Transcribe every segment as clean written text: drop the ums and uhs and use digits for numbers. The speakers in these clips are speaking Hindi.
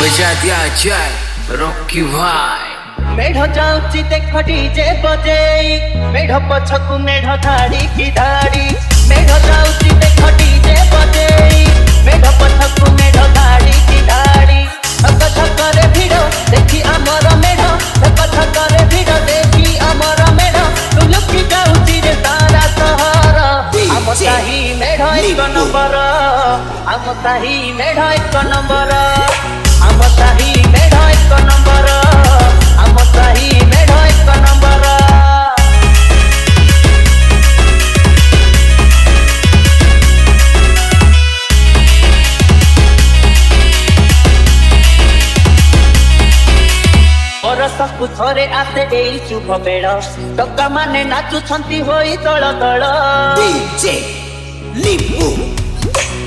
बजा दिया जाए रॉकी भाई। मेढ़ जाऊची देख डीजे बजे, मेढ़ पछकु मेढ़ धाड़ी की धाड़ी। मेढ़ जाऊची देख डीजे बजे, मेढ़ पछकु मेढ़ धाड़ी की धाड़ी। धक धक रे भिड़ देखी आमर मेढ़, धक धक रे भिड़ देखी आमर मेढ़। लुकी जाऊची रे तारा सहर, आम साही मेढ़ एक नंबर, आम साही मेढ़ एक नंबर, आम साही मेढ़ एक नंबर, आम साही मेढ़ एक नंबर। बरसकु थरे आसे एई शुभ बेड़, टका माने नाचुछंती होई तळ तळ। डीजे लिपू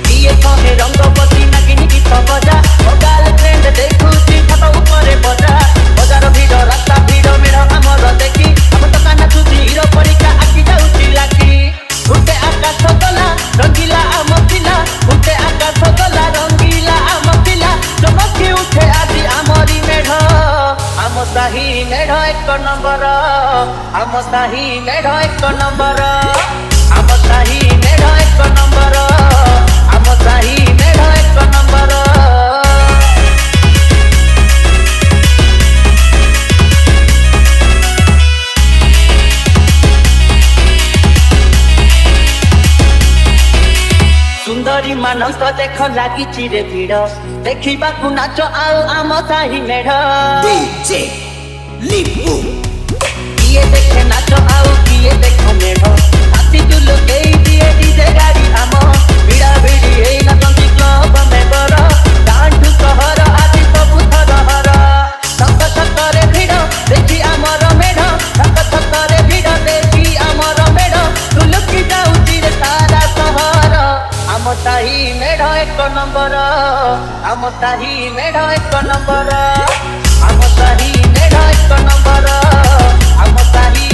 किए कहे रंगवती नागिनी गीत बजा, मोबाइल ट्रेंड देखुची फोटो उपरे बजा। बजार भिड़ रास्ता भिड़ मेढ़ आमर देखी, हम टका नाचुची हिरो परिका आखि जाउची लागी। उठे आकाश गला रंगीला आम पिला, उठे आकाश गला रंगीला आम पिला। चमकी उठे आदि आमरी मेढ़, आम साही मेढ़ एक नंबर, आम साही मेढ़ एक नंबर, आम साही मेढ़ एक नंबर, आम साही मेढ़ एक नंबर। सुंदरी मानक देख लागी चिरे भिड़, देखिबाकु नाच आउ आम साही मेढ़। डीजे लिपू किए देखे नाच आउ किए देख मेढ़, हाथी चुलो केई दिए डीजे गाड़ी आम। भिड़ा भिड़ी हेई नाचंती क्लब मेंबर, गांठु सहर आदि सबु थरहर। धक धक रे भिड़ देखी आमर मेढ़, धक धक रे भिड़ देखी आमर मेढ़। लुकी जाउची रे तारा सहर, आम साही मेढ़ एक नंबर, आम साही मेढ़ एक नंबर, आम साही मेढ़ एक नंबर, आम साही